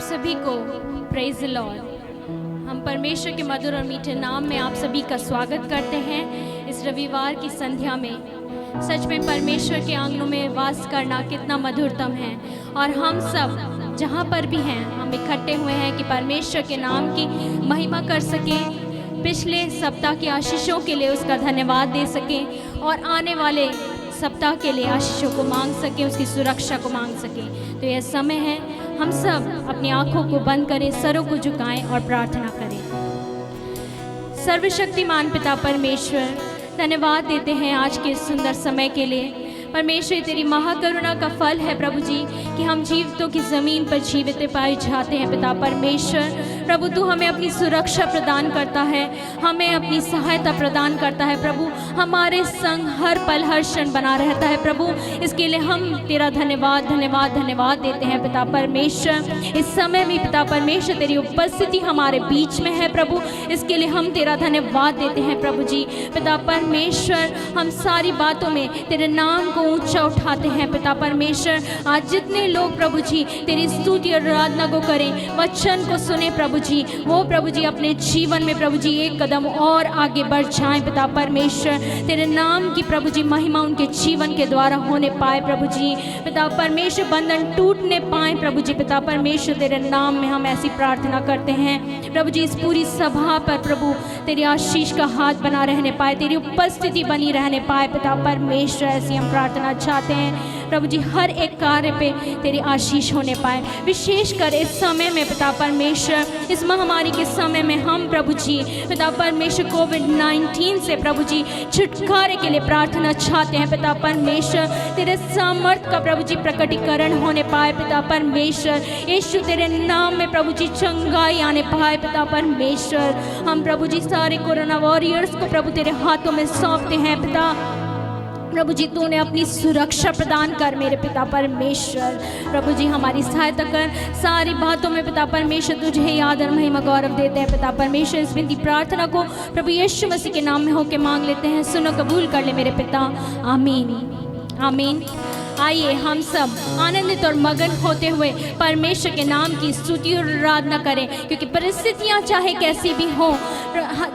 सभी को praise the Lord. हम परमेश्वर के मधुर और मीठे नाम में आप सभी का स्वागत करते हैं इस रविवार की संध्या में। सच में परमेश्वर के आंगनों में वास करना कितना मधुरतम है, और हम सब जहाँ पर भी हैं हम इकट्ठे हुए हैं कि परमेश्वर के नाम की महिमा कर सकें, पिछले सप्ताह की आशीषों के लिए उसका धन्यवाद दे सकें और आने वाले सप्ताह के लिए आशीषों को मांग सकें, उसकी सुरक्षा को मांग सकें। तो यह समय है हम सब अपनी आंखों को बंद करें, सरों को झुकाएं और प्रार्थना करें। सर्वशक्तिमान पिता परमेश्वर, धन्यवाद देते हैं आज के सुंदर समय के लिए। परमेश्वर, तेरी महाकरुणा का फल है प्रभु जी कि हम जीवितों की ज़मीन पर जीवित पाए जाते हैं। पिता परमेश्वर, प्रभु तू हमें अपनी सुरक्षा प्रदान करता है, हमें अपनी सहायता प्रदान करता है। प्रभु हमारे संग हर पल हर क्षण बना रहता है। प्रभु इसके लिए हम तेरा धन्यवाद धन्यवाद धन्यवाद देते हैं। पिता परमेश्वर, इस समय भी पिता परमेश्वर तेरी उपस्थिति हमारे बीच में है प्रभु, इसके लिए हम तेरा धन्यवाद देते हैं प्रभु जी। पिता परमेश्वर, हम सारी बातों में तेरे नाम को ऊंचा उठाते हैं। पिता परमेश्वर, आज जितने लोग प्रभु जी तेरी स्तुति और आराधना को करें, वचन को सुने प्रभु जी, वो प्रभु जी अपने जीवन में प्रभु जी एक कदम और आगे बढ़ जाएं। पिता परमेश्वर, तेरे नाम की प्रभु जी महिमा उनके जीवन के द्वारा होने पाए प्रभु जी। पिता परमेश्वर, बंधन टूटने पाए प्रभु जी। पिता परमेश्वर, तेरे नाम में हम ऐसी प्रार्थना करते हैं प्रभु जी। इस पूरी सभा पर प्रभु तेरी आशीष का हाथ बना रहने पाए, तेरी उपस्थिति बनी रहने पाए। पिता परमेश्वर, ऐसी हम प्रार्थना चाहते हैं प्रभु जी, हर एक कार्य पे तेरी आशीष होने पाए। विशेषकर इस समय में पिता परमेश्वर, इस महामारी के समय में हम प्रभु जी पिता परमेश्वर कोविड-19 से प्रभु जी छुटकारे के लिए प्रार्थना चाहते हैं। पिता परमेश्वर, तेरे सामर्थ का प्रभु जी प्रकटीकरण होने पाए। पिता परमेश्वर, यीशु तेरे नाम में प्रभु जी चंगाई आने पाए। पिता परमेश्वर, हम प्रभु जी सारे कोरोना वॉरियर्स को प्रभु तेरे हाथों में सौंपते हैं। पिता प्रभु जी, तूने अपनी सुरक्षा प्रदान कर मेरे पिता परमेश्वर। प्रभु जी हमारी सहायता कर सारी बातों में। पिता परमेश्वर, तुझे ही आदर महिमा गौरव देते हैं। पिता परमेश्वर, इस विनती प्रार्थना को प्रभु यीशु मसीह के नाम में होकर मांग लेते हैं। सुनो, कबूल कर ले मेरे पिता। आमीन आमीन। आइए हम सब आनंदित और मगन होते हुए परमेश्वर के नाम की स्तुति और आराधना करें, क्योंकि परिस्थितियां चाहे कैसी भी हों,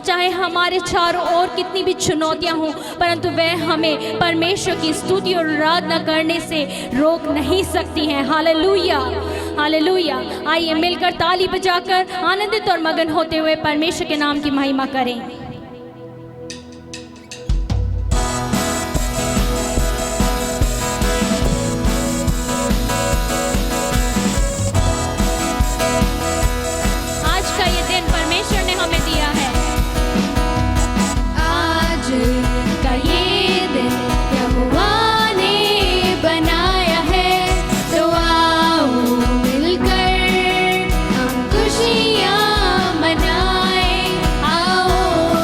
चाहे हमारे चारों ओर कितनी भी चुनौतियां हों, परंतु वह हमें परमेश्वर की स्तुति और आराधना करने से रोक नहीं सकती हैं। Hallelujah hallelujah. आइए मिलकर ताली बजाकर आनंदित और मगन होते हुए परमेश्वर के नाम की महिमा करें। खुशियाँ मनाए, आओ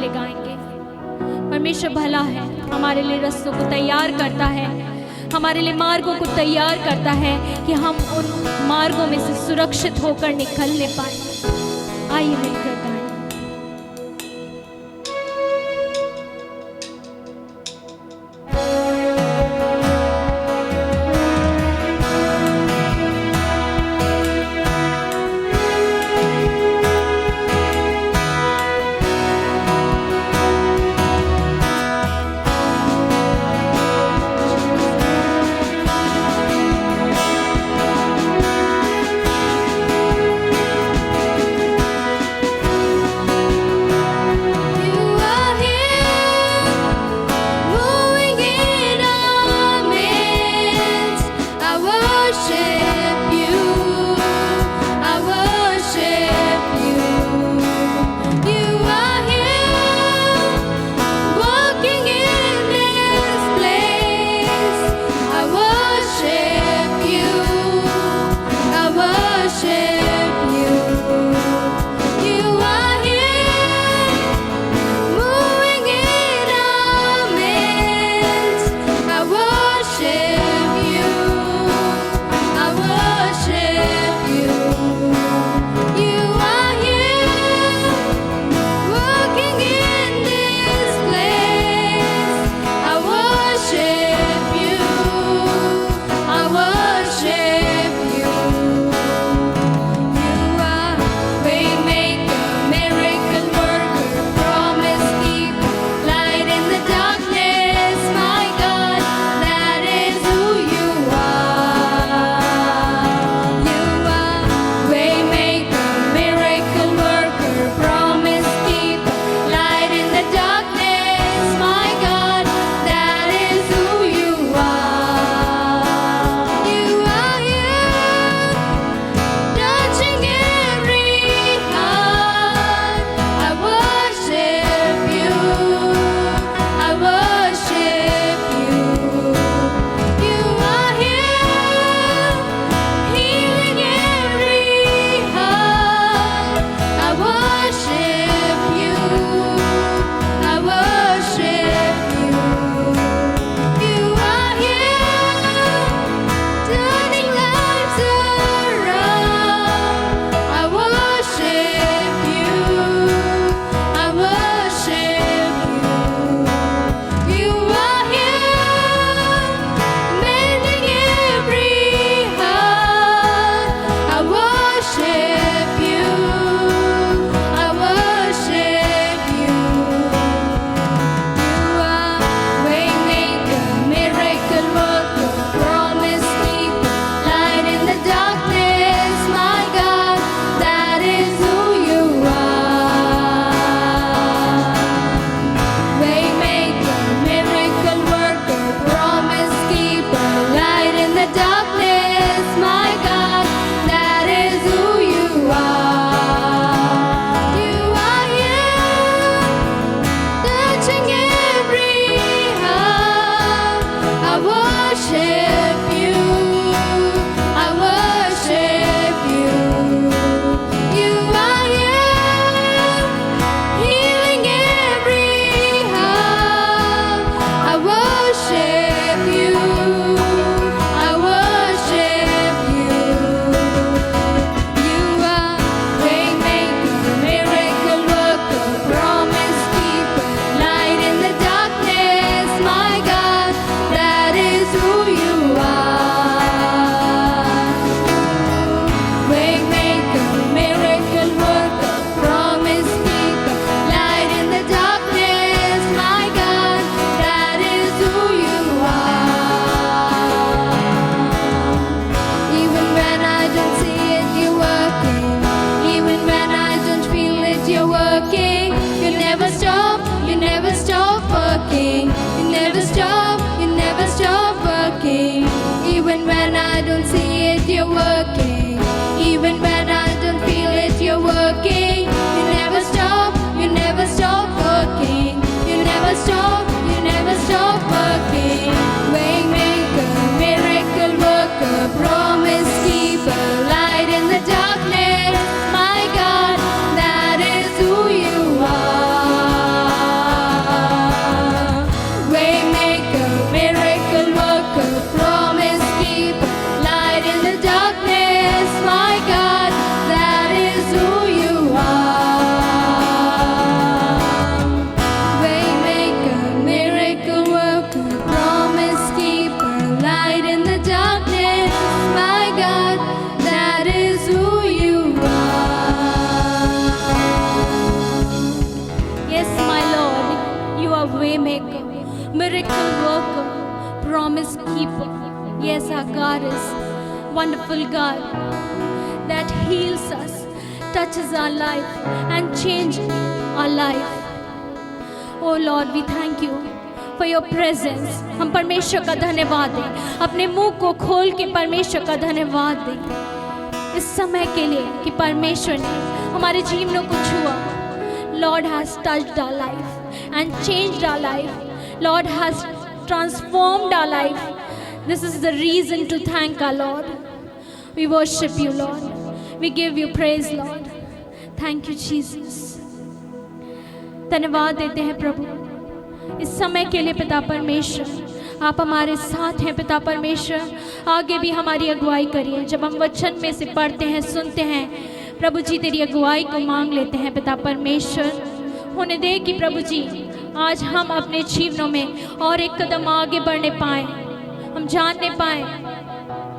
लिए गाएंगे। परमेश्वर भला है, हमारे लिए रास्तों को तैयार करता है, हमारे लिए मार्गों को तैयार करता है कि हम उन मार्गों में से सुरक्षित होकर निकलने पाए। आइए मिलकर गाएं। miracle worker, promise keeper. Yes, our God is wonderful God that heals us, touches our life and changes our life. Oh Lord, we thank you for your presence. हम परमेश्वर का धन्यवाद दें, अपने मुंह को खोल के परमेश्वर का धन्यवाद दें इस समय के लिए कि परमेश्वर ने हमारे जीवनों को छुआ. Lord has touched our life and changed our life. Lord has transformed our life. This is the reason to thank our Lord. We worship you, Lord. We give you praise, Lord. Thank you, Jesus. धन्यवाद देते हैं प्रभु इस समय के लिए. पिता परमेश्वर, आप हमारे साथ हैं. पिता परमेश्वर, आगे भी हमारी अगुवाई करिए. जब हम वचन में से पढ़ते हैं, सुनते हैं, प्रभु जी तेरी अगुवाई को मांग लेते हैं. पिता परमेश्वर, होने दे कि प्रभु जी आज हम अपने जीवनों में और एक कदम आगे बढ़ने पाए. हम जानने पाए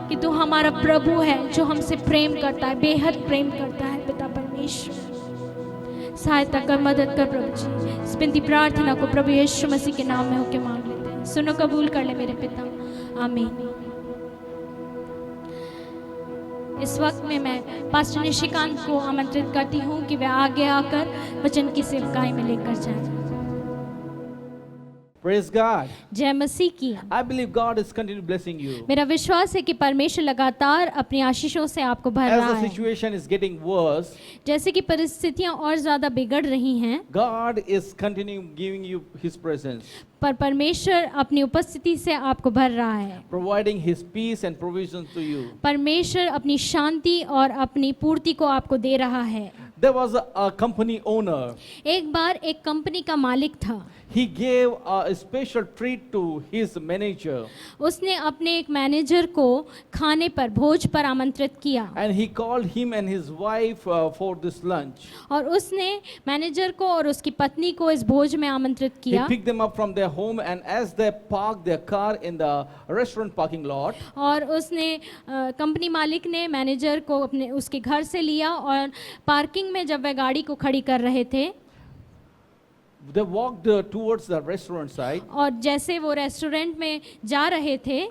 कि तू हमारा प्रभु है जो हमसे प्रेम करता है, बेहद प्रेम करता है. पिता परमेश्वर, सहायता कर, मदद कर प्रभु जी. इस बिनती प्रार्थना को प्रभु यीशु मसीह के नाम में होकर मांग लेते हैं. सुनो, कबूल कर ले मेरे पिता. आमीन. इस वक्त में मैं पास्टर निशिकांत को आमंत्रित करती हूँ कि वह आगे आकर वचन की सेवकाई में लेकर जाए. Praise God. जय मसीह की. I believe God is continually blessing you. मेरा विश्वास है कि परमेश्वर लगातार अपनी आशीषों से आपको भर As रहा the है. situation is getting worse, जैसे कि परिस्थितियां और ज्यादा बिगड़ रही हैं, God is continuing giving you His presence, पर परमेश्वर अपनी उपस्थिति से आपको भर रहा है. providing His peace and provisions to you. परमेश्वर अपनी शांति और अपनी पूर्ति को आपको दे रहा है. There was a company owner. एक बार एक कंपनी का मालिक था. He gave a special treat to his manager, उसने अपने एक मैनेजर को खाने पर, भोज पर आमंत्रित किया. and he called him and his wife for this lunch. और उसने मैनेजर को और उसकी पत्नी को इस भोज में आमंत्रित He किया. picked them up from their home, and as they parked their car in the restaurant parking lot, और उसने कंपनी मालिक ने मैनेजर को अपने उसके घर से लिया और पार्किंग में जब वह गाड़ी को खड़ी कर रहे थे, they walked towards the restaurant side. और जैसे वो रेस्टोरेंट में जा रहे थे,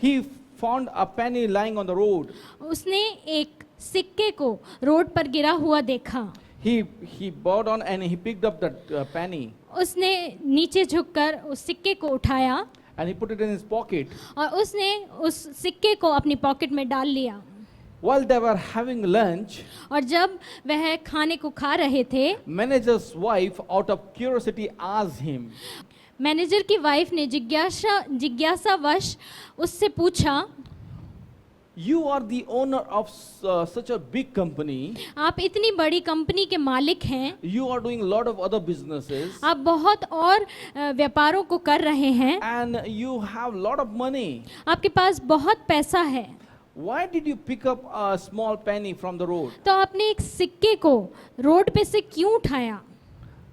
He found a penny lying on the road. उसने एक सिक्के को रोड पर गिरा हुआ देखा. He bowed down and he picked up that penny उसने नीचे झुककर उस सिक्के को उठाया and he put it in his pocket. और उसने उस सिक्के को अपनी पॉकेट में डाल लिया. While they were having lunch, और जब वह खाने को खा रहे थे, manager's wife, out of curiosity, asked him, manager की वाइफ ने जिज्ञासावश उससे पूछा, "You are the owner of such a big company. आप इतनी बड़ी कंपनी के मालिक हैं, You are doing a lot of other businesses, आप बहुत और व्यापारों को कर रहे हैं, and you have a lot of money. आपके पास बहुत पैसा है, Why did you pick up a small penny from the road तो आपने एक सिक्के को रोड पे से क्यों उठाया,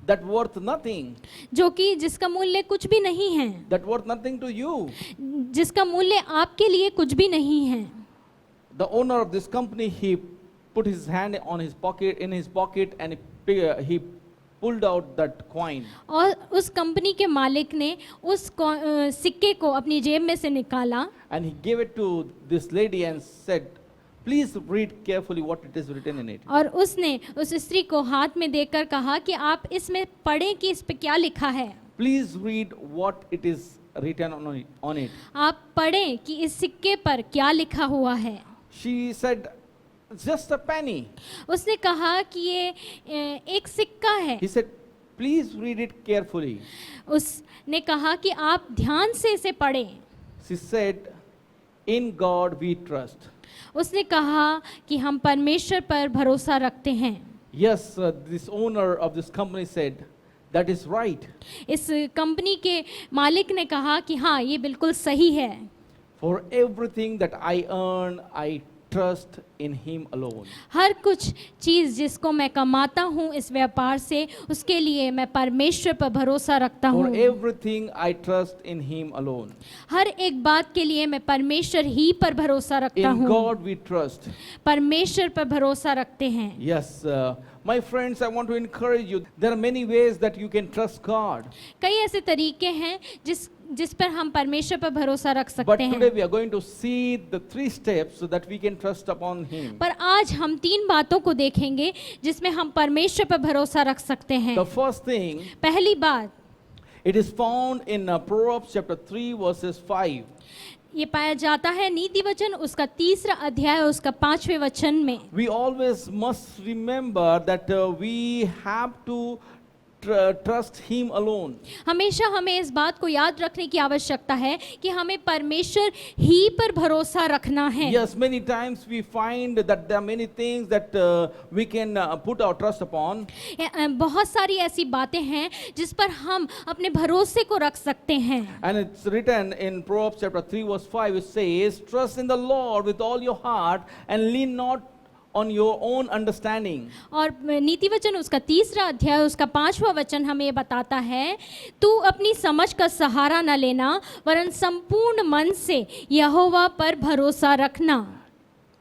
that worth nothing, जो कि जिसका मूल्य कुछ भी नहीं है, that worth nothing to you?" जिसका मूल्य आपके लिए कुछ भी नहीं है. The owner of this company, he put his hand on his pocket, in his pocket, and he pulled out that coin. और उस कंपनी के मालिक ने उस सिक्के को अपनी जेब में से निकाला And he gave it to this lady and said, "Please read carefully what it is written in it." और उसने उस स्त्री को हाथ में देकर कहा कि आप इसमें पढ़ें कि इस पे क्या लिखा है. Please read what it is written on it. आप पढ़ें कि इस सिक्के पर क्या लिखा हुआ है. She said, "Just a penny." उसने कहा कि ये एक सिक्का है. He said, "Please read it carefully." उसने कहा कि आप ध्यान से इसे पढ़ें. She said, "In God we trust." उसने कहा कि हम परमेश्वर पर भरोसा रखते हैं. Yes, this owner of this company said, "That is right. इस कंपनी के मालिक ने कहा कि हाँ, ये बिल्कुल सही है. For everything that I earn, I trust in Him alone." हर कुछ चीज़ जिसको मैं कमाता हूँ इस व्यापार से, उसके लिए मैं परमेश्वर पर भरोसा रखता For हूँ. everything I trust in Him alone. हर एक बात के लिए मैं परमेश्वर ही पर भरोसा रखता In हूँ. God we trust. परमेश्वर पर भरोसा रखते हैं. Yes, my friends, I want to encourage you. There are many ways that you can trust God. कई ऐसे तरीके हैं जिस पर हम परमेश्वर पर भरोसा रख But सकते today हैं। we are going to see the 3 steps so that we can trust upon Him. पर आज हम 3 बातों को देखेंगे जिसमें हम परमेश्वर पर भरोसा रख सकते हैं। The first thing, पहली बात, it is found in Proverbs chapter 3 verses 5. ये पाया जाता है नीति वचन उसका 3रा अध्याय उसका 5वें वचन में। We always must remember that we have to trust Him alone. हमेशा हमें इस बात को याद रखने की आवश्यकता है कि हमें परमेश्वर ही पर भरोसा रखना है। Yes, many times we find that there are many things that we can put our trust upon. बहुत सारी ऐसी बातें हैं जिस पर हम अपने भरोसे को रख सकते हैं। And it's written in Proverbs chapter 3 verse 5, it says, trust in the Lord with all your heart and lean not on your own understanding. और नीति वचन उसका 3रा अध्याय उसका 5वां वचन हमें ये बताता है, तू अपनी समझ का सहारा न लेना वरन संपूर्ण मन से यहोवा पर भरोसा रखना।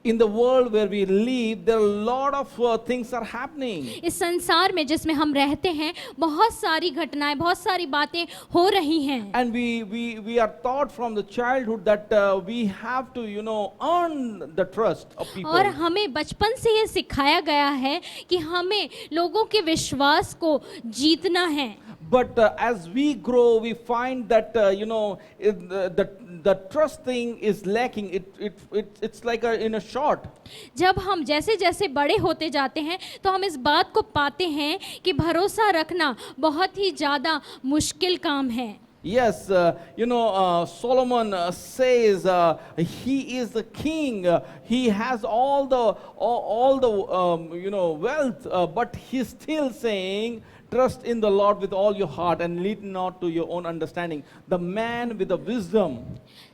In the world where we live, there are a lot of things are happening. इस संसार में जिसमें हम रहते हैं बहुत सारी घटनाएं, बहुत सारी बातें हो रही हैं। And we are taught from the childhood that we have to, earn the trust of people. और हमें बचपन से ये सिखाया गया है कि हमें लोगों के विश्वास को जीतना है। But as we grow, we find that the trust thing is lacking. It's like in a short. जब हम जैसे जैसे बड़े होते जाते हैं तो हम इस बात को पाते हैं कि भरोसा रखना बहुत ही ज़्यादा मुश्किल काम है। Yes, Solomon says he is the king. He has all the wealth, but he's still saying, trust in the Lord with all your heart and lean not to your own understanding. The man with the wisdom.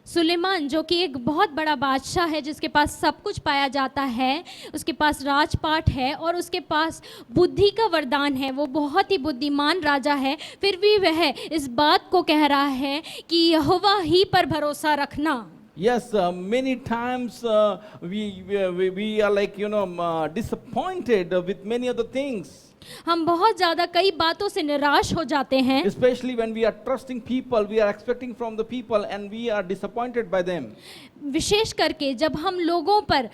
Suleman जो कि एक बहुत बड़ा बादशाह है जिसके पास सब कुछ पाया जाता है, उसके पास राजपाट है और उसके पास बुद्धि का वरदान है, वो बहुत ही बुद्धिमान राजा है, फिर भी वह इस बात को कह रहा है कि यहोवा ही पर भरोसा रखना। Yes, many times we are like disappointed with many other things. हम बहुत ज़्यादा कई बातों से निराश हो जाते हैं। Especially when we are trusting people, we are expecting from the people and we are disappointed by them. विशेष करके जब हम लोगों पर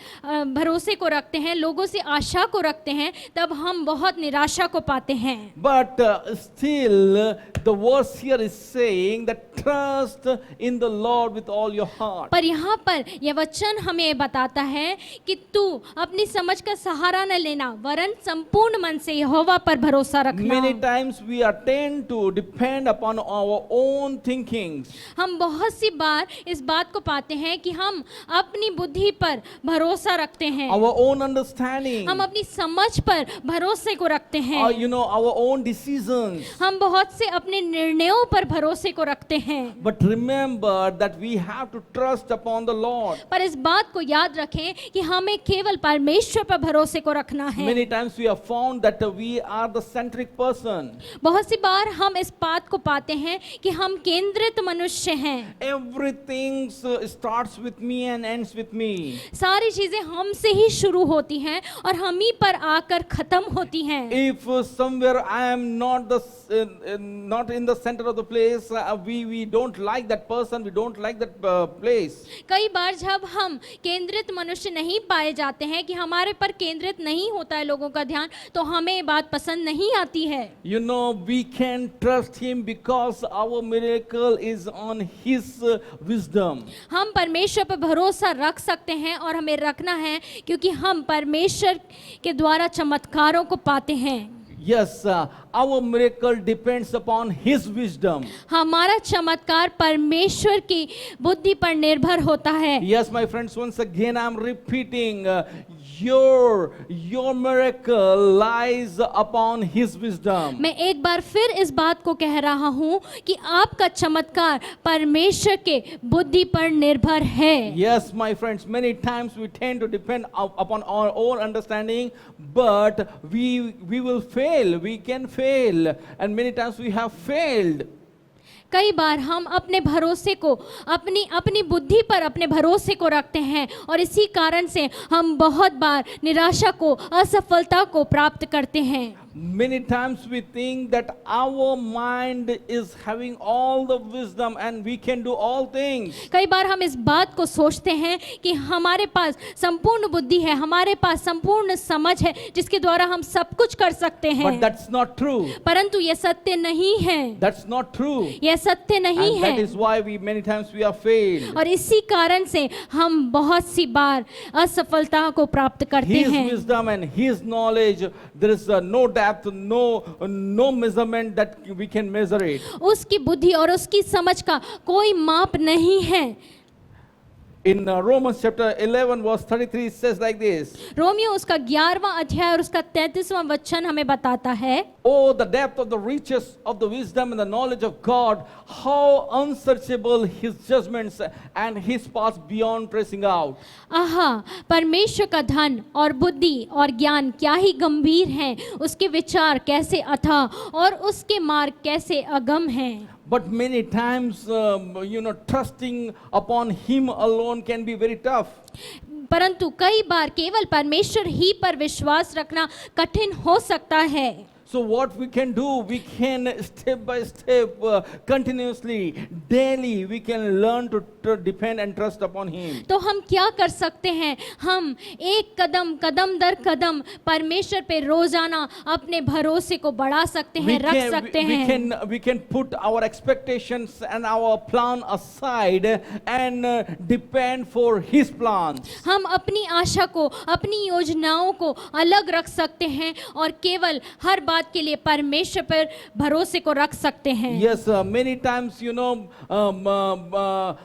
भरोसे को रखते हैं, लोगों से आशा को रखते हैं, तब हम बहुत निराशा को पाते हैं। But still the verse here is saying that trust in the Lord with all your heart. पर यहाँ पर यह वचन हमें बताता है कि तू अपनी समझ का सहारा न लेना वरन संपूर्ण मन से यहोवा पर भरोसा रखना। Many times we are tend to depend upon our own thinkings. हम बहुत सी बार इस बात को पाते हैं कि हम अपनी बुद्धि पर भरोसा रखते हैं, Our own understanding. हम अपनी समझ पर भरोसे को रखते हैं, Our own decisions. हम बहुत से अपने निर्णयों पर भरोसे को रखते हैं। But remember that we have to trust upon the Lord. पर इस बात को याद रखें कि हमें केवल परमेश्वर पर भरोसे को रखना है। Many times we have found that we are the centric person. बहुत सी बार हम इस बात को पाते हैं कि हम केंद्रित मनुष्य हैं। Everything starts with me and ends with me. सारी चीजें हमसे ही शुरू होती हैं और हम ही पर आकर खत्म होती हैं। If somewhere I am not in the center of the place, we don't like that person, we don't like that place. कई बार जब हम केंद्रित मनुष्य नहीं पाए जाते हैं कि हमारे पर केंद्रित नहीं होता है लोगों का ध्यान, तो हमें ये बात पसंद नहीं आती है। We can trust him because our miracle is on his wisdom. हम परमेश्वर पर भरोसा रख सकते हैं और हमें रखना है क्योंकि हम परमेश्वर के द्वारा चमत्कारों को पाते हैं। Yes, our miracle depends upon his wisdom. हमारा चमत्कार परमेश्वर की बुद्धि पर निर्भर होता है। Yes, my friends, once again I am repeating, your miracle lies upon his wisdom. मैं एक बार फिर इस बात को कह रहा हूँ कि आपका चमत्कार परमेश्वर के बुद्धि पर निर्भर है। Yes, my friends, many times we tend to depend upon our own understanding, but we will fail, we can fail, and many times we have failed. कई बार हम अपने भरोसे को अपनी बुद्धि पर अपने भरोसे को रखते हैं और इसी कारण से हम बहुत बार निराशा को, असफलता को प्राप्त करते हैं। Many times we think that our mind is having all the wisdom and we can do all things. कई बार हम इस बात को सोचते हैं कि हमारे पास संपूर्ण बुद्धि है, हमारे पास संपूर्ण समझ है जिसके द्वारा हम सब कुछ कर सकते हैं। But that's not true. परंतु यह सत्य नहीं है। That's not true. यह सत्य नहीं And है। that is why many times we are failed. और इसी कारण से हम बहुत सी बार असफलता को प्राप्त करते His हैं। wisdom and His knowledge, there is no depth, no measurement that we can measure it. उसकी बुद्धि और उसकी समझ का कोई माप नहीं है। In Romans chapter 11 verse 33 it says like this. Romeo उसका 11वां अध्याय और उसका 33वां वचन हमें बताता है, Oh, the depth of the riches of the wisdom and the knowledge of God, how unsearchable His judgments and His paths beyond tracing out. आहा, परमेश्वर का धन और बुद्धि और ज्ञान क्या ही गंभीर हैं, उसके विचार कैसे अथाह और उसके मार्ग कैसे अगम हैं। But many times, trusting upon Him alone can be very tough. परंतु कई बार केवल परमेश्वर ही पर विश्वास रखना कठिन हो सकता है। So what we can do, we can step by step, continuously, daily, we can learn to depend and trust upon Him. तो हम क्या कर सकते हैं? हम एक कदम कदम दर कदम परमेश्वर पे रोजाना अपने भरोसे को बढ़ा सकते हैं, रख सकते हैं। We can put our expectations and our plan aside and depend for His plans. हम अपनी आशा को, अपनी योजनाओं को अलग रख सकते हैं और केवल हर बात के लिए परमेश्वर पर भरोसे को रख सकते हैं। Yes, many times,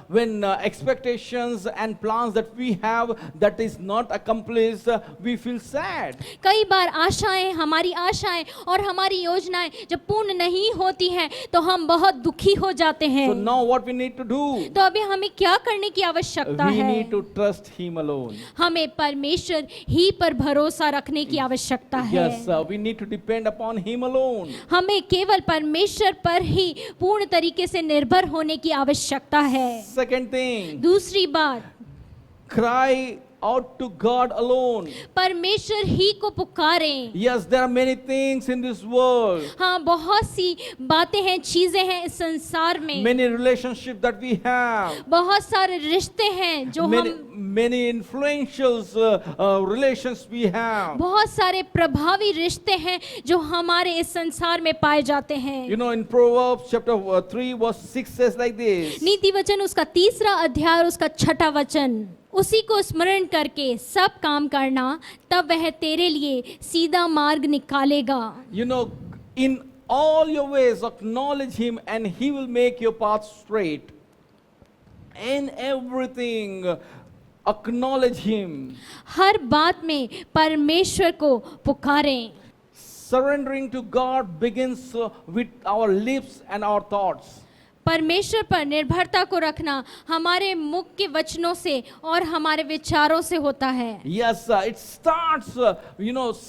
when expectations and plans that we have that is not accomplished, we feel sad. कई बार आशाएं, हमारी आशाएं और हमारी योजनाएं जब पूर्ण नहीं होती हैं तो हम बहुत दुखी हो जाते हैं। So now what we need to do? तो अभी हमें क्या करने की आवश्यकता We है? need to trust Him alone. हमें परमेश्वर ही पर भरोसा रखने की आवश्यकता है। Yes, we need to depend upon Him alone. हमें केवल परमेश्वर पर ही पूर्ण तरीके से निर्भर होने की आवश्यकता है। Second thing, दूसरी बात, cry out to God alone. परमेश्वर ही को पुकारें। Yes, there are many things in this world. हाँ, बहुत सी बातें हैं, चीजें हैं इस संसार में। Many relationships that we have. बहुत सारे रिश्ते हैं जो Many influential relations we have. बहुत सारे प्रभावी रिश्ते हैं जो हमारे इस संसार में पाए जाते हैं। In Proverbs chapter 3 verse 6 says like this. नीति वचन उसका 3रा अध्याय और उसका 6ठा वचन, उसी को स्मरण करके सब काम करना, तब वह तेरे लिए सीधा मार्ग निकालेगा। In all your ways acknowledge Him and He will make your path straight. In everything acknowledge Him. हर बात में परमेश्वर को पुकारें। Surrendering to God begins with our lips and our thoughts. परमेश्वर पर निर्भरता को रखना हमारे मुख के वचनों से और हमारे विचारों से होता है। Yes, it starts,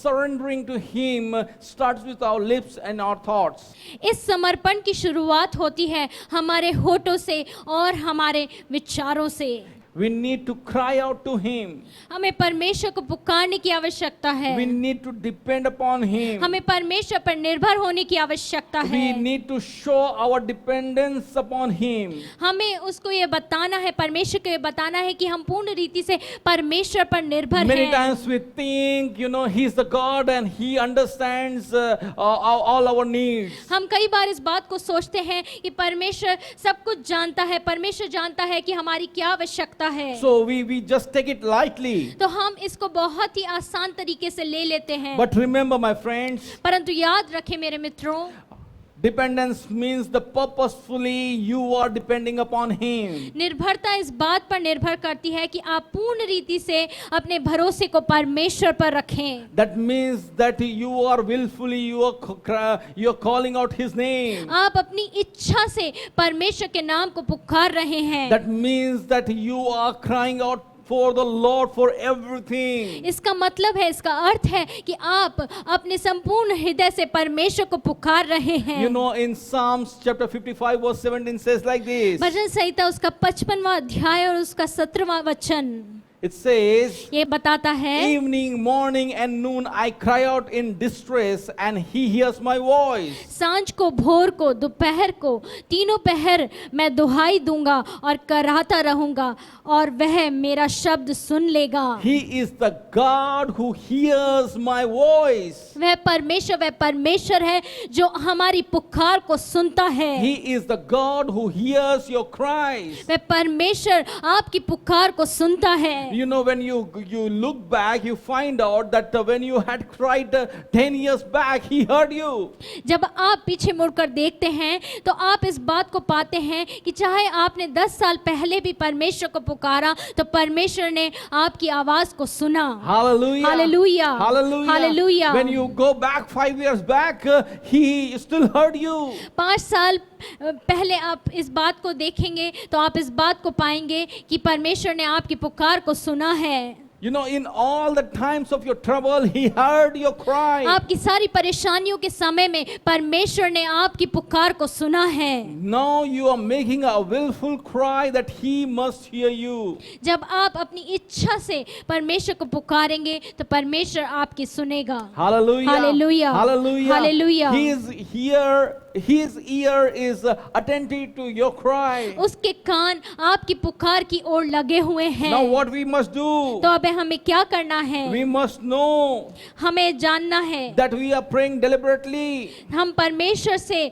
surrendering to Him starts with our lips and our thoughts. इस समर्पण की शुरुआत होती है हमारे होठों से और हमारे विचारों से। We need to cry out to Him. हमें परमेश्वर को पुकारने की आवश्यकता है। We need to depend upon Him. हमें परमेश्वर पर निर्भर होने की आवश्यकता है। We need to show our dependence upon Him. हमें उसको ये बताना है, परमेश्वर को ये बताना है कि हम पूर्ण रीति से परमेश्वर पर निर्भर Many हैं। times we think, He's the God and He understands all our needs. हम कई बार इस बात को सोचते हैं कि परमेश्वर सब कुछ जानता है, परमेश्वर जानता है कि हमारी क्या आवश्यकता है। So we just take it lightly. तो हम इसको बहुत ही आसान तरीके से ले लेते हैं। But remember, my friends, परंतु याद रखें मेरे मित्रों, dependence means the purposefully you are depending upon Him. निर्भरता इस बात पर निर्भर करती है कि आप पूर्ण रीति से अपने भरोसे को परमेश्वर पर रखें। That means that you are willfully, you are calling out His name. आप अपनी इच्छा से परमेश्वर के नाम को पुकार रहे हैं। That means that you are crying out for the Lord for everything. इसका मतलब है, इसका अर्थ है कि आप अपने संपूर्ण हृदय से परमेश्वर को पुकार रहे हैं। In Psalms chapter 55 verse 17 says like this. भजन संहिता उसका 55वां अध्याय और उसका 17वां वचन, It says, ये बताता है, evening, morning and noon I cry out in distress and he hears my voice. सांझ को, भोर को, दोपहर को, तीनों पहर मैं दुहाई दूंगा और कराहता रहूंगा और वह मेरा शब्द सुन लेगा। He is the God who hears my voice. वह परमेश्वर है जो हमारी पुकार को सुनता है। He is the God who hears your cries. वह परमेश्वर आपकी पुकार को सुनता है। You know, when you look back, you find out that when you had cried 10 years back, he heard you. जब आप पीछे मुड़कर देखते हैं तो आप इस बात को पाते हैं कि चाहे आपने 10 साल पहले भी परमेश्वर को पुकारा तो परमेश्वर ने आपकी आवाज को सुना। Hallelujah. Hallelujah. Hallelujah. Hallelujah. When you go back 5 years back, he still heard you. 5 साल पहले आप इस बात को देखेंगे तो आप इस बात को पाएंगे कि परमेश्वर ने आपकी पुकार को सुना है। You know, in all the times of your trouble, he heard your cry. आपकी सारी परेशानियों के समय में परमेश्वर ने आपकी पुकार को सुना है। Now you are making a willful cry that he must hear you. जब आप अपनी इच्छा से परमेश्वर को पुकारेंगे तो परमेश्वर आपकी सुनेगा। Hallelujah. Hallelujah. Hallelujah. Hallelujah. He is here. His ear is attentive to your cry. उसके कान आपकी पुकार की ओर लगे हुए हैं। Now what we must do? तो अब हमें क्या करना है? We must know हमें जानना है that we are praying deliberately. हम परमेश्वर से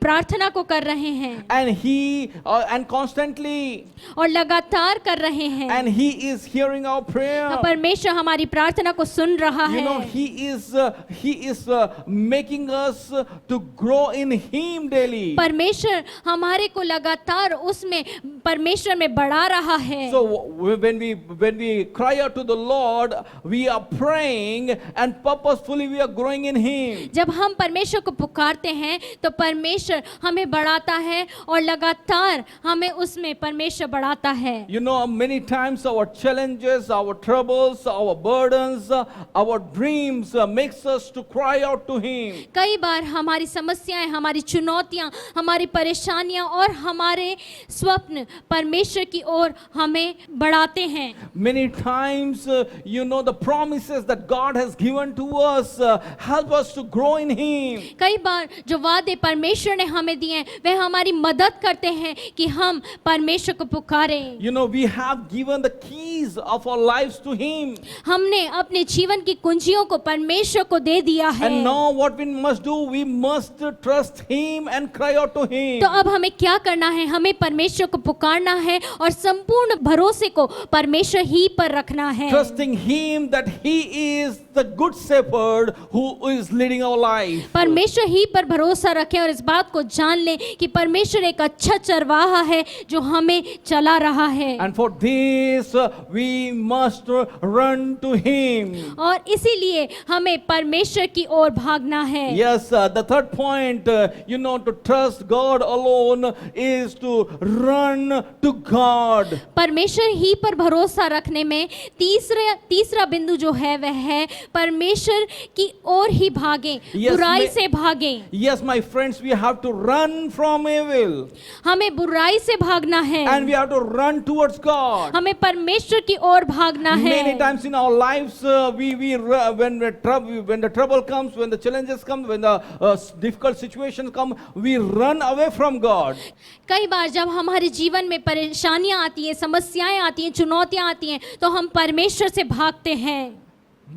प्रार्थना को कर रहे हैं And he and constantly. और लगातार कर रहे हैं। And he is hearing our prayer. परमेश्वर हमारी प्रार्थना को सुन रहा You know, है। he is making us to grow in him daily. परमेश्वर हमारे को लगातार उसमें परमेश्वर में बढ़ा रहा है। So when we cry out to the Lord, we are praying and purposefully we are growing in him. जब हम परमेश्वर को पुकारते हैं तो परमेश्वर हमें बढ़ाता है और लगातार हमें उसमें परमेश्वर बढ़ाता है। You know, many times our challenges, our troubles, our burdens, our dreams makes us to cry out to him. कई बार हमारी समस्याएं, हमारी चुनौतियां, हमारी परेशानियां और हमारे स्वप्न परमेश्वर की ओर हमें बढ़ाते हैं। Many times, you know, the promises that God has given to us help us to grow in him. कई बार जो वादे परमेश्वर ने हमें दिए हैं वह हमारी मदद करते हैं कि हम परमेश्वर को पुकारें। You know, we have given the keys of our lives to him. हमने अपने जीवन की कुंजियों को परमेश्वर को दे दिया है। And now what we must do, we must trust him and cry out to him. तो अब हमें क्या करना है? हमें परमेश्वर को पुकारना है और संपूर्ण भरोसे को परमेश्वर ही पर रखना है। Trusting him that he is the good shepherd who is leading our life. परमेश्वर ही पर भरोसा रखें और इस बात को जान लें कि परमेश्वर एक अच्छा चरवाहा है जो हमें चला रहा है। And for this we must run to him. और इसीलिए हमें परमेश्वर की ओर भागना है। Yes, the third point, you know, to trust God alone is to run to God. परमेश्वर ही पर भरोसा रखने में तीसरा बिंदु जो है वह है परमेश्वर की ओर ही भागें, Yes, बुराई may- से भागें। Yes, my friends, we have to run from evil हमें बुराई से भागना है, and we have to run towards God. हमें परमेश्वर की ओर भागना है। Many times in our lives, when the trouble comes, when the challenges come, when the difficult situations come, we run away from God. कई बार जब हमारे जीवन में परेशानियां आती हैं, समस्याएं आती हैं, चुनौतियां आती हैं तो हम परमेश्वर से भागते हैं।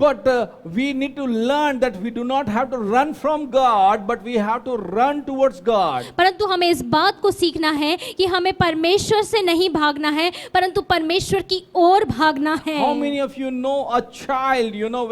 But we need to learn that we do not have to run from God, but we have to run towards God. परंतु हमें इस बात को सीखना है कि हमें परमेश्वर से नहीं भागना है परंतु परमेश्वर की ओर भागना है। How many of you know a child, you know,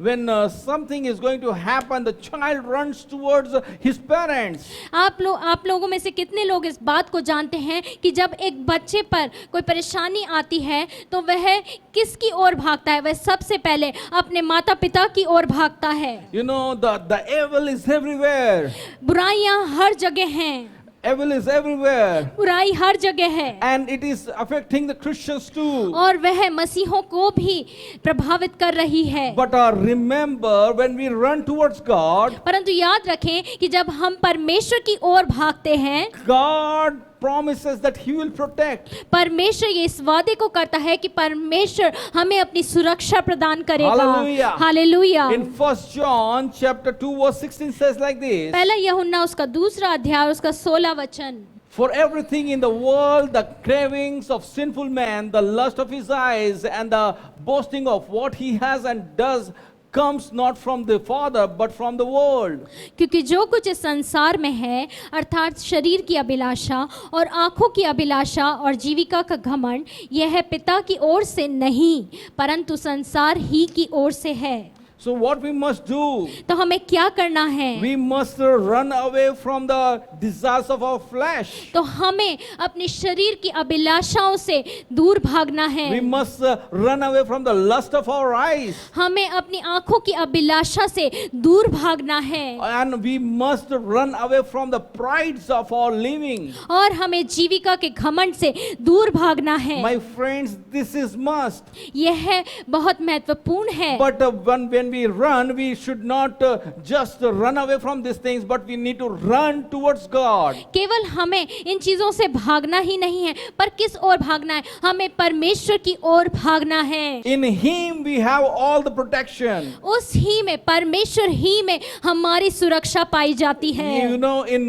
when something is going to happen, the child runs towards his parents. आप लोगों में से कितने लोग इस बात को जानते हैं कि जब एक बच्चे पर कोई परेशानी आती है तो वह किसकी ओर भागता है? वह सबसे पहले अपने माता पिता की ओर भागता है। You know, the evil is everywhere. बुराइयां हर जगह हैं, Evil is everywhere. बुराई हर जगह है And it is affecting the Christians too. और वह मसीहों को भी प्रभावित कर रही है। But remember, when we run towards God, परंतु याद रखें कि जब हम परमेश्वर की ओर भागते हैं God promises that He will protect. परमेश्वर ये इस वादे को करता है कि परमेश्वर हमें अपनी सुरक्षा प्रदान करेगा। Hallelujah. Hallelujah. In 1 John chapter 2 verse 16 says like this. पहला यूहन्ना उसका दूसरा अध्याय उसका 16 वचन। For everything in the world, the cravings of sinful man, the lust of his eyes, and the boasting of what he has and does, comes not from the Father, but from the world. क्योंकि जो कुछ इस संसार में है अर्थात शरीर की अभिलाषा और आंखों की अभिलाषा और जीविका का घमंड, यह है पिता की ओर से नहीं परंतु संसार ही की ओर से है। So what we must do? तो हमें क्या करना है? We must run away from the desires of our flesh. तो हमें अपने शरीर की अभिलाषाओं से दूर भागना है। We must run away from the lust of our eyes. हमें अपनी आंखों की अभिलाषा से दूर भागना है। And we must run away from the prides of our living. और हमें जीविका के घमंड से दूर भागना है। My friends, this is must. यह बहुत महत्वपूर्ण है। But when we run, we should not just run away from these things, but we need to run towards God. केवल हमें इन चीजों से भागना ही नहीं है, पर किस ओर भागना है? हमें परमेश्वर की ओर भागना है। In Him we have all the protection. उस ही में, परमेश्वर ही में हमारी सुरक्षा पाई जाती है। You know, in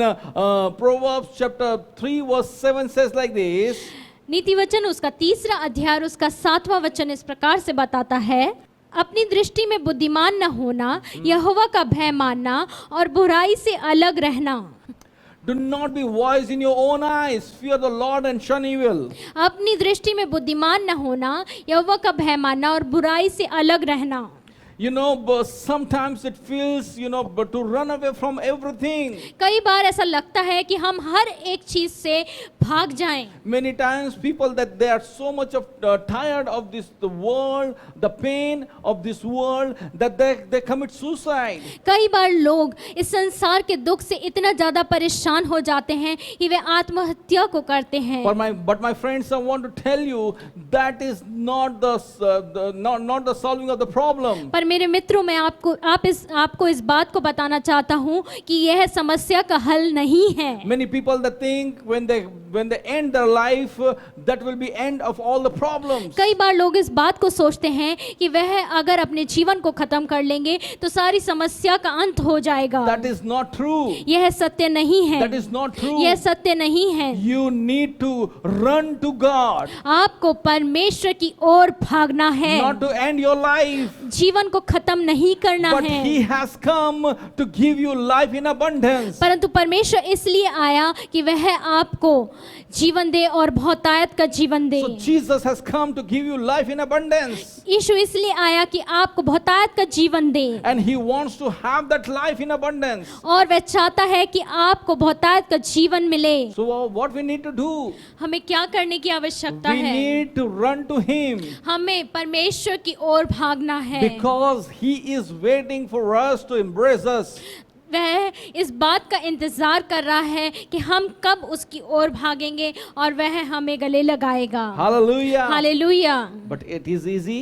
Proverbs chapter 3 verse 7 says like this. नीति वचन उसका तीसरा अध्याय उसका 7वां वचन इस प्रकार से बताता है, अपनी दृष्टि में बुद्धिमान न होना, यहोवा का भय मानना और बुराई से अलग रहना। Do not be wise in your own eyes. Fear the Lord and shun evil. अपनी दृष्टि में बुद्धिमान न होना, यहोवा का भय मानना और बुराई से अलग रहना। You know, but sometimes it feels, but to run away from everything. कई बार ऐसा लगता है कि हम हर एक चीज से भाग जाएं। Many times people that they are so much of tired of the world, the pain of this world, that they commit suicide. कई बार लोग इस संसार के दुख से इतना ज्यादा परेशान हो जाते हैं कि वे आत्महत्या को करते हैं। But my friends, I want to tell you that is not not the solving of the problem. पर मेरे मित्रों, मैं आपको इस बात को बताना चाहता हूँ कि यह समस्या का हल नहीं है। Many people that think when they end their life, that will be end of all the problems. कई बार लोग इस बात को सोचते हैं कि वह अगर अपने जीवन को खत्म कर लेंगे तो सारी समस्या का अंत हो जाएगा। That is not true. यह सत्य नहीं है। That is not true. यह सत्य नहीं है। You need to run to God. आपको परमेश्वर की ओर भागना है। Not to end your life. जीवन को खत्म नहीं करना But है। He has come to give you life in abundance. परंतु परमेश्वर इसलिए आया कि वह आपको जीवन दे और बहुतायत का जीवन दे। So Jesus has come to give you life in abundance. यीशु इसलिए आया कि आपको बहुतायत का जीवन दे। And He wants to have that life in abundance. और वह चाहता है कि आपको बहुतायत का जीवन मिले। So what we need to do? हमें क्या करने की आवश्यकता We है? need to run to Him. हमें परमेश्वर की ओर भागना है। Because He is waiting for us to embrace us. वह इस बात का इंतजार कर रहा है कि हम कब उसकी ओर भागेंगे और वह हमें गले लगाएगा। Hallelujah. Hallelujah. But it is easy?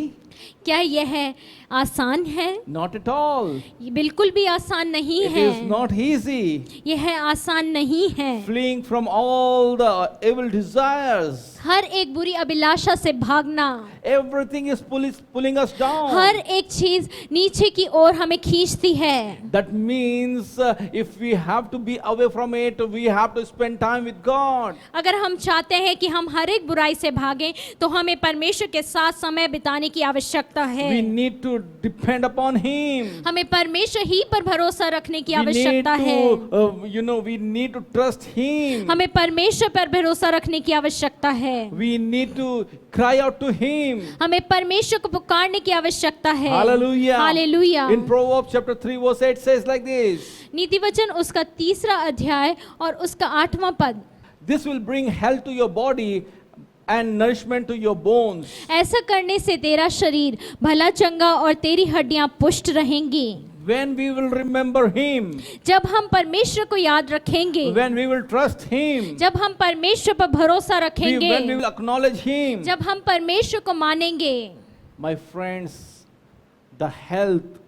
क्या यह आसान है? Not at all. ये बिल्कुल भी आसान नहीं It है। is not easy. यह आसान नहीं है। Fleeing from all the evil desires. हर एक बुरी अभिलाषा से भागना। Everything is pulling us down. हर एक चीज नीचे की ओर हमें खींचती है। That means if we have to be away from it, we have to spend time with God. अगर हम चाहते हैं कि हम हर एक बुराई से भागें तो हमें परमेश्वर के साथ समय बिताने की आवश्यकता है। We need to depend upon Him. हमें परमेश्वर ही पर भरोसा रखने की We need आवश्यकता है। to, we need to trust Him. हमें परमेश्वर पर भरोसा रखने की आवश्यकता है। We need to cry out to Him. हमें परमेश्वर को पुकारने की आवश्यकता है। Hallelujah. Hallelujah. In Proverbs chapter 3 verse 8 says like this. नीति वचन उसका तीसरा अध्याय और उसका 8वां पद। This will bring health to your body and nourishment to your bones. ऐसा करने से तेरा शरीर भला चंगा और तेरी हड्डियां पुष्ट रहेंगी। When we will remember Him, जब हम परमेश्वर को याद रखेंगे, when we will trust Him, जब हम परमेश्वर पर भरोसा when रखेंगे, we will acknowledge Him, जब हम परमेश्वर को मानेंगे, my friends, the health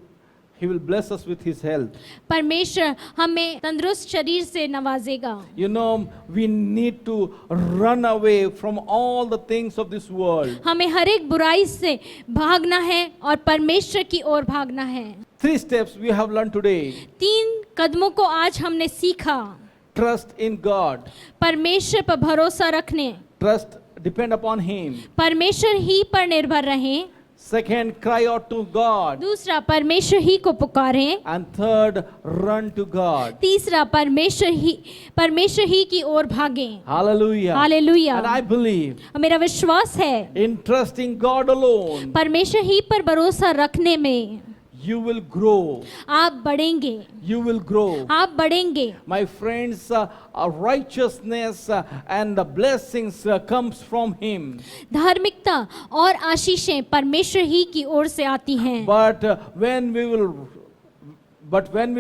He will bless us with His health. परमेश्वर हमें तंदुरुस्त शरीर से नवाजेगा। You know, we need to run away from all the things of this world. हमें हर एक बुराई से भागना है और परमेश्वर की ओर भागना है। 3 steps we have learned today. 3 कदमों को आज हमने सीखा। Trust in God. परमेश्वर पर भरोसा रखने, Trust, depend upon Him. परमेश्वर ही पर निर्भर रहें। Second, cry out to God. दूसरा, परमेश्वर ही को पुकारें। And third, run to God. तीसरा, परमेश्वर ही की ओर भागें। Hallelujah. Hallelujah. And I believe और मेरा विश्वास है in trusting God alone, परमेश्वर ही पर भरोसा रखने में you will grow. आप बढ़ेंगे, You will grow. आप बढ़ेंगे। My friends, righteousness and the blessings comes from Him. धार्मिकता और आशीषें परमेश्वर ही की ओर से आती हैं। But when we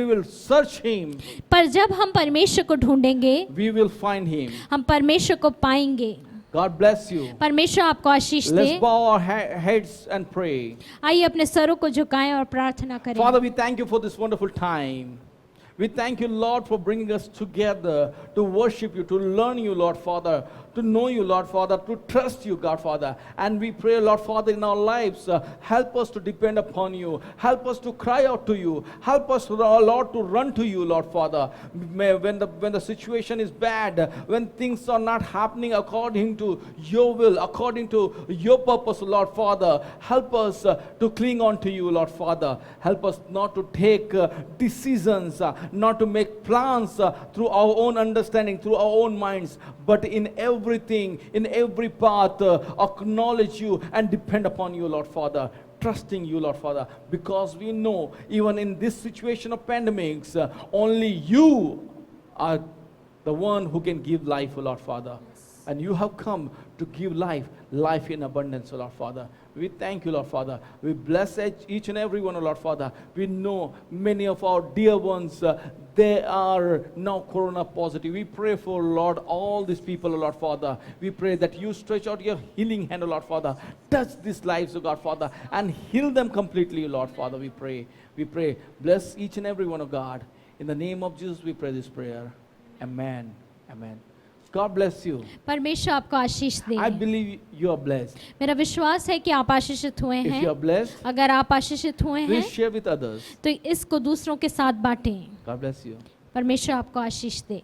will search Him, पर जब हम परमेश्वर को ढूंढेंगे, we will find Him. हम परमेश्वर को पाएंगे। God bless you. परमेश्वर आपको आशीष दे। Let's bow our heads and pray. आइए अपने सरों को झुकाएं और प्रार्थना करें। Father, we thank you for this wonderful time. We thank you, Lord, for bringing us together to worship you, to learn you, Lord Father, to know you, Lord Father, to trust you, God Father. And we pray, Lord Father, in our lives, help us to depend upon you. Help us to cry out to you. Help us, Lord, to run to you, Lord Father. When the situation is bad, when things are not happening according to your will, according to your purpose, Lord Father, help us to cling on to you, Lord Father. Help us not to take decisions, not to make plans through our own understanding, through our own minds, but in everything, in every path, acknowledge you and depend upon you, Lord Father. Trusting you, Lord Father, because we know even in this situation of pandemics, only you are the one who can give life, Lord Father. And you have come to give life in abundance, Lord Father. We thank you, Lord Father. We bless each and every one, Lord Father. We know many of our dear ones, they are now corona positive. We pray for, Lord, all these people, Lord Father. We pray that you stretch out your healing hand, Lord Father. Touch these lives, God Father, and heal them completely, Lord Father. We pray. Bless each and every one, of God. In the name of Jesus, we pray this prayer. Amen. Amen. God bless you. परमेश्वर आपको आशीष दे। I believe you are blessed. मेरा विश्वास है कि आप आशीषित हुए If you are हैं। blessed, अगर आप आशीषित हुए हैं please share with others. तो इसको दूसरों के साथ बांटें। God bless you. परमेश्वर आपको आशीष दे।